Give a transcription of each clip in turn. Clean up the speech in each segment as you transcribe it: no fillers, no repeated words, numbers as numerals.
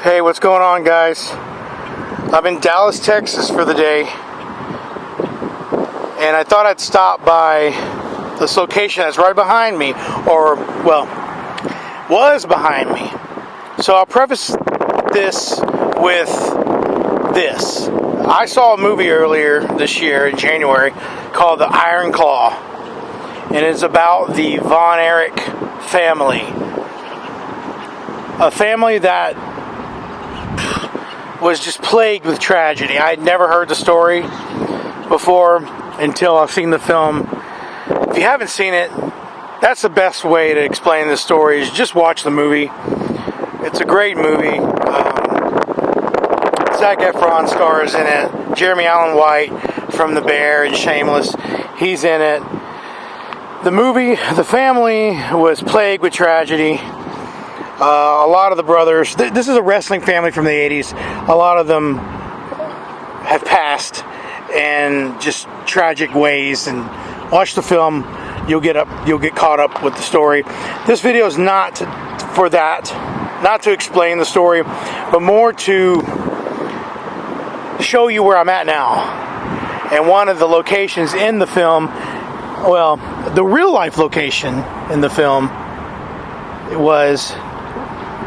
Hey, what's going on, guys? I'm in Dallas, Texas for the day, and I thought I'd stop by this location that's right behind me, or, well, was behind me. So I'll preface this with this. I saw a movie earlier this year in January called The Iron Claw, and it's about the Von Erich family. A family that was just plagued with tragedy. I had never heard the story before until I've seen the film. If you haven't seen it, that's the best way to explain the story, is just watch the movie. It's a great movie. Zac Efron stars in it. Jeremy Allen White from The Bear and Shameless, he's in it. The family was plagued with tragedy. A lot of the brothers, this is a wrestling family from the 80s. A lot of them have passed in just tragic ways. And watch the film, you'll get caught up with the story. This video is not for that, not to explain the story, but more to show you where I'm at now. And one of the locations in the film, well, the real life location in the film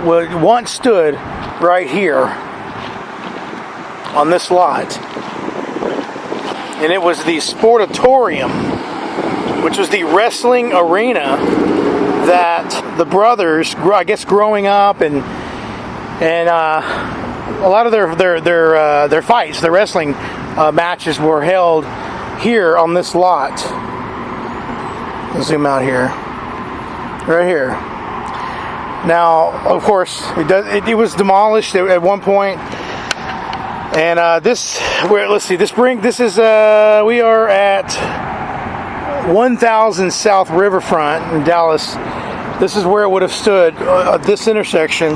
once stood right here on this lot, and it was the Sportatorium, which was the wrestling arena that the brothers, I guess, growing up, and a lot of their fights, their wrestling matches were held here on this lot. I'll zoom out here, right here. Now, of course, it was demolished at one point, and we are at 1000 South Riverfront in Dallas. This is where it would have stood at this intersection.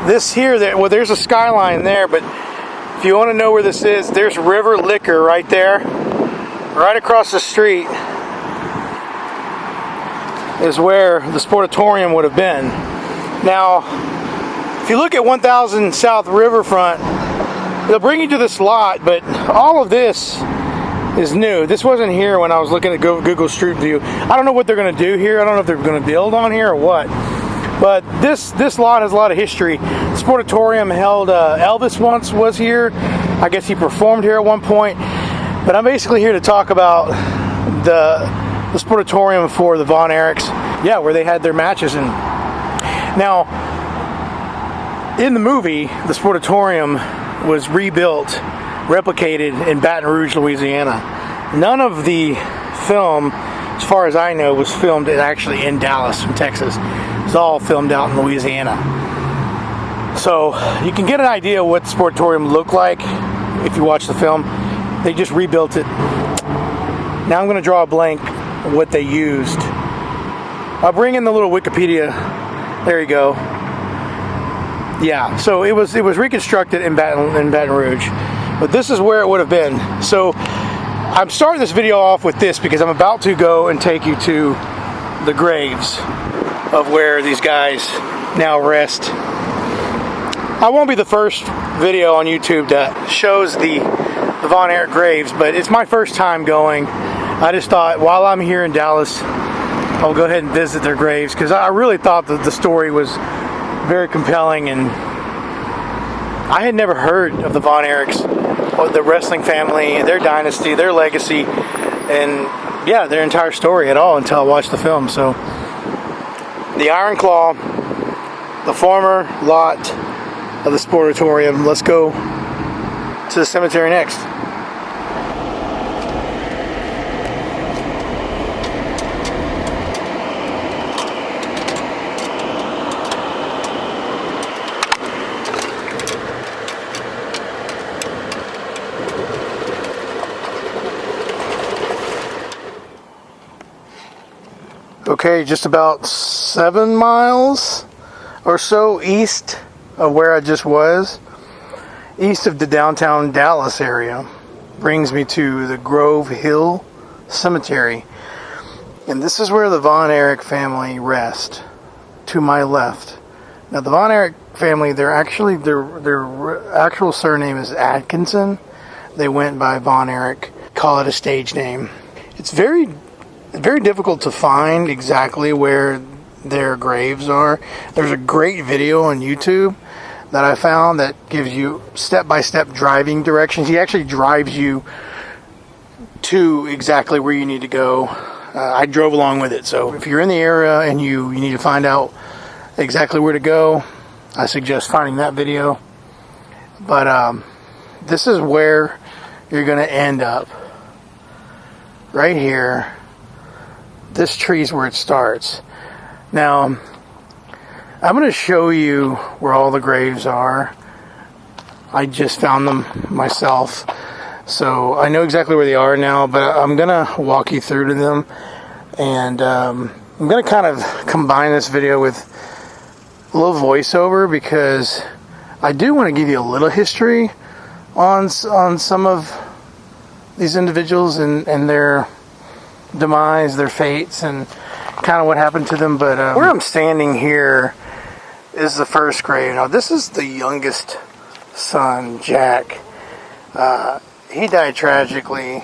There's a skyline there, but if you want to know where this is, there's River Liquor right there, right across the street is where the Sportatorium would have been. Now, if you look at 1000 South Riverfront, they'll bring you to this lot, but all of this is new. This wasn't here when I was looking at Google Street View. I don't know what they're going to do here. I don't know if they're going to build on here or what. But this lot has a lot of history. Sportatorium held, Elvis once was here. I guess he performed here at one point. But I'm basically here to talk about the Sportatorium for the Von Erichs, where they had their matches. And now, in the movie, the Sportatorium was rebuilt, replicated in Baton Rouge, Louisiana. None of the film, as far as I know, was filmed actually in Dallas, in Texas. It was all filmed out in Louisiana. So you can get an idea what the Sportatorium looked like if you watch the film. They just rebuilt it. Now I'm going to draw a blank what they used. I'll bring in the little Wikipedia. There you go. Yeah, so it was reconstructed in Baton Rouge, but this is where it would have been. So I'm starting this video off with this because I'm about to go and take you to the graves of where these guys now rest. I won't be the first video on YouTube that shows the Von Erich graves, but it's my first time going. I just thought, while I'm here in Dallas, I'll go ahead and visit their graves, because I really thought that the story was very compelling, and I had never heard of the Von Erichs, or the wrestling family, their dynasty, their legacy, and their entire story at all until I watched the film. So, the Iron Claw, the former lot of the Sportatorium. Let's go to the cemetery next. Okay, just about 7 miles or so east of where I just was, east of the downtown Dallas area, brings me to the Grove Hill Cemetery. And this is where the Von Erich family rest, to my left. Now the Von Erich family, their actual surname is Atkinson. They went by Von Erich, call it a stage name. It's very difficult to find exactly where their graves are. There's a great video on YouTube that I found that gives you step-by-step driving directions. He actually drives you to exactly where you need to go. I drove along with it, so if you're in the area and you need to find out exactly where to go, I suggest finding that video. But this is where you're going to end up. Right here. This tree's where it starts. Now, I'm going to show you where all the graves are. I just found them myself, so I know exactly where they are now, but I'm going to walk you through to them. And I'm going to kind of combine this video with a little voiceover, because I do want to give you a little history on some of these individuals and their demise, their fates, and kind of what happened to them. But where I'm standing here is the first grave. Now this is the youngest son, Jack. He died tragically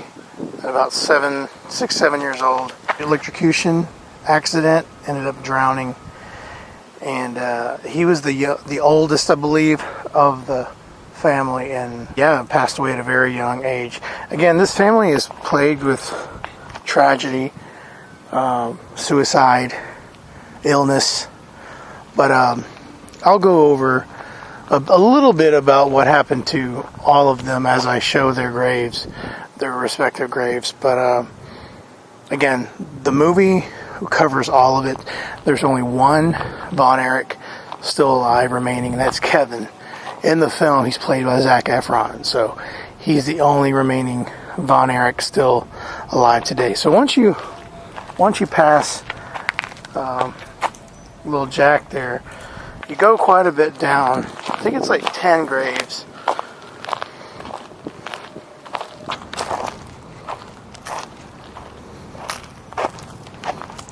at about 7 years old. Electrocution accident, ended up drowning, and he was the oldest, I believe, of the family, and passed away at a very young age. Again, this family is plagued with tragedy, suicide, illness, but I'll go over a little bit about what happened to all of them as I show their graves, their respective graves. But again, the movie covers all of it. There's only one Von Erich still alive remaining, and that's Kevin. In the film, he's played by Zac Efron, so he's the only remaining Von Erich still alive today. So once you pass little Jack there, you go quite a bit down. I think it's like 10 graves.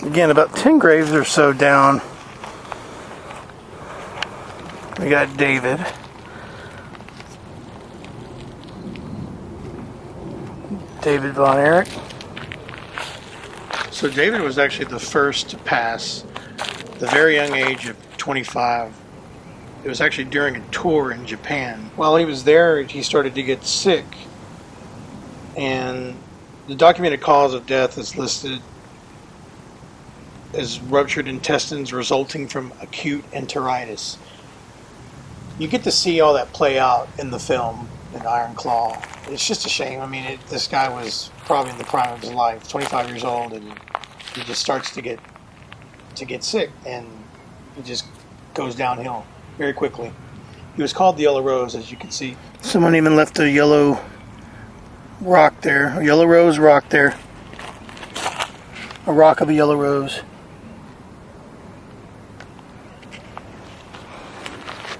Again, about 10 graves or so down, we got David. David Von Erich. So David was actually the first to pass at the very young age of 25. It was actually during a tour in Japan. While he was there, he started to get sick, and the documented cause of death is listed as ruptured intestines resulting from acute enteritis. You get to see all that play out in the film in Iron Claw. It's just a shame. I mean, this guy was probably in the prime of his life, 25 years old, and he just starts to get sick, and he just goes downhill very quickly. He was called the Yellow Rose, as you can see. Someone even left a yellow rock there, a yellow rose rock there, a rock of a yellow rose.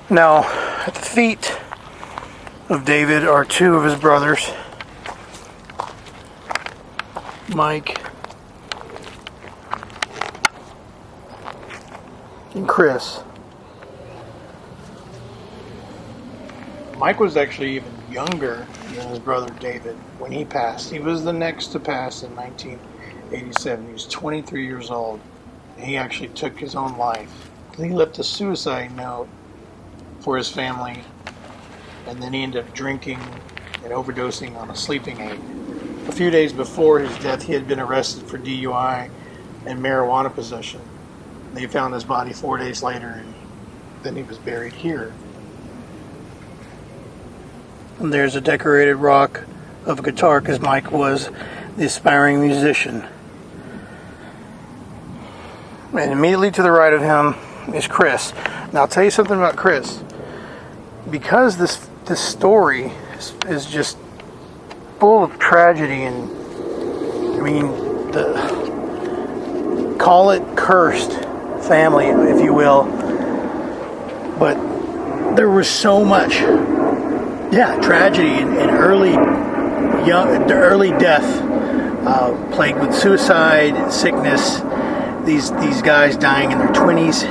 Now, at the feet of David are two of his brothers, Mike and Chris. Mike was actually even younger than his brother David when he passed. He was the next to pass in 1987. He was 23 years old. He actually took his own life. He left a suicide note for his family, and then he ended up drinking and overdosing on a sleeping aid. A few days before his death, he had been arrested for DUI and marijuana possession. They found his body 4 days later, and then he was buried here. And there's a decorated rock of a guitar, because Mike was the aspiring musician. And immediately to the right of him is Chris. Now I'll tell you something about Chris. Because this story is just full of tragedy, and I mean, call it cursed family, if you will, but there was so much tragedy and early death, plagued with suicide, sickness, these guys dying in their 20s.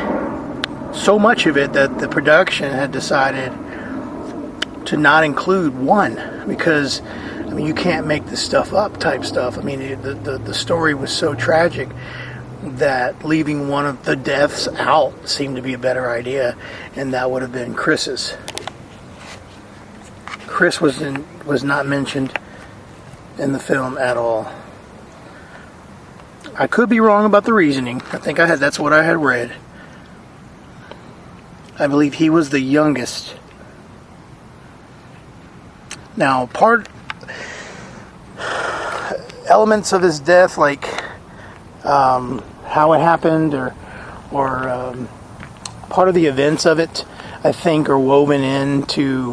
So much of it that the production had decided to not include one, because I mean, you can't make this stuff up type stuff. I mean, the story was so tragic that leaving one of the deaths out seemed to be a better idea, and that would have been Chris's. Chris was not mentioned in the film at all. I could be wrong about the reasoning. I think that's what I had read. I believe he was the youngest. Now, elements of his death, like how it happened, or part of the events of it, I think, are woven into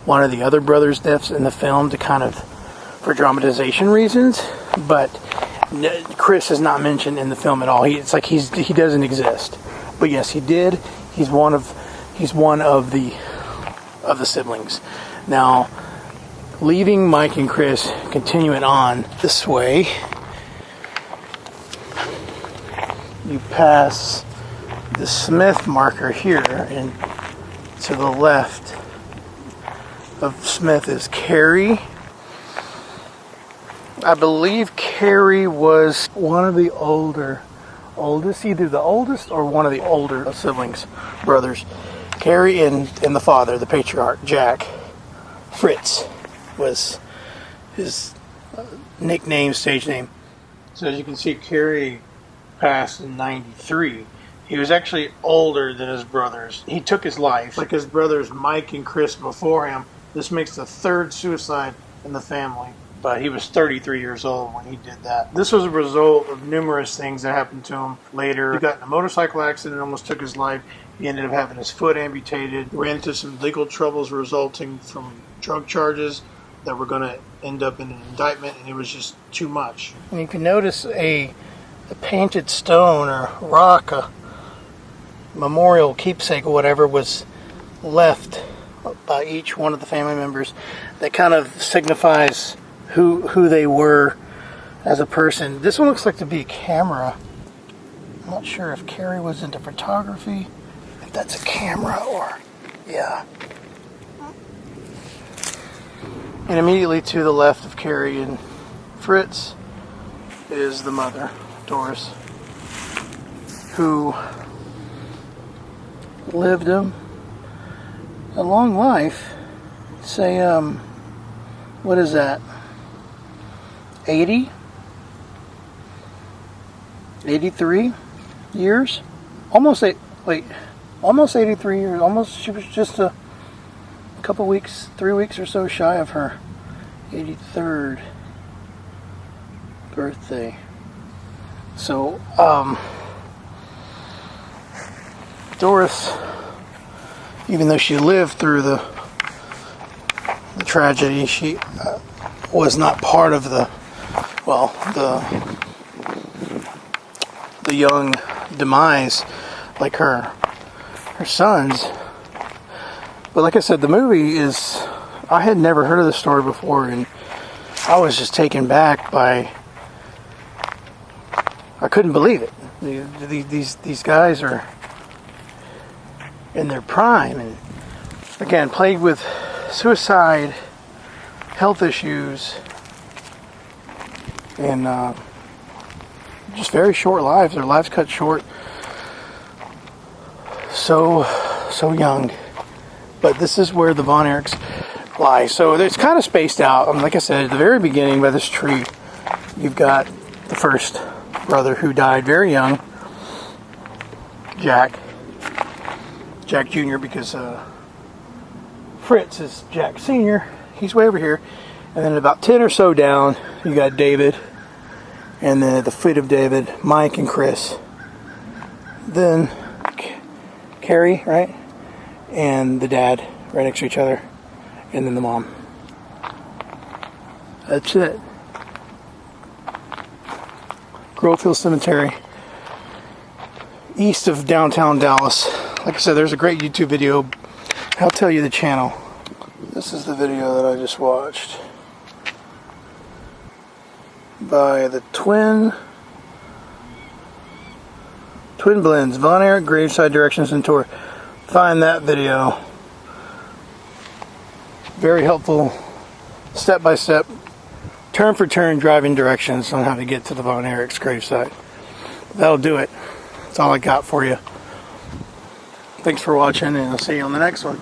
one of the other brothers' deaths in the film to kind of, for dramatization reasons. But Chris is not mentioned in the film at all. It's like he doesn't exist. But yes, he did. He's one of the siblings. Now, leaving Mike and Chris, continuing on this way, you pass the Smith marker here, and to the left of Smith is Carrie. I believe Carrie was one of the oldest, either the oldest or one of the older siblings, brothers. Carrie and the father, the patriarch, Jack. Fritz was his nickname, stage name. So as you can see, Carrie passed in 93. He was actually older than his brothers. He took his life, like his brothers Mike and Chris before him. This makes the third suicide in the family. But he was 33 years old when he did that. This was a result of numerous things that happened to him later. He got in a motorcycle accident, almost took his life. He ended up having his foot amputated. He ran into some legal troubles resulting from drug charges that were going to end up in an indictment, and it was just too much. And you can notice a painted stone or rock, a memorial keepsake or whatever, was left by each one of the family members that kind of signifies who they were as a person. This one looks like to be a camera. I'm not sure if Carrie was into photography, if that's a camera or, yeah. And immediately to the left of Carrie and Fritz is the mother, Doris, who lived a long life. Say, what is that? 83 years? Almost 83 years. Almost, she was just a couple weeks, 3 weeks or so shy of her 83rd birthday. So, Doris, even though she lived through the tragedy, she was not part of the young demise like her sons. But like I said, the movie is, I had never heard of this story before, and I was just taken back by, I couldn't believe it. These guys are in their prime, and again, plagued with suicide, health issues, and just very short lives. Their lives cut short so young. But this is where the Von Erichs lie. So it's kind of spaced out. Like I said, at the very beginning by this tree, you've got the first brother who died very young, Jack Jr., because Fritz is Jack Sr. He's way over here. And then about 10 or so down, you got David. And then at the feet of David, Mike and Chris. Then Carrie, right? And the dad right next to each other. And then the mom. That's it. Grove Hill Cemetery. East of downtown Dallas. Like I said, there's a great YouTube video. I'll tell you the channel. This is the video that I just watched. By the twin Twin Blends, Von Erich Graveside Directions and Tour. Find that video. Very helpful, step-by-step, turn-for-turn driving directions on how to get to the Von Erich's gravesite. That'll do it. That's all I got for you. Thanks for watching, and I'll see you on the next one.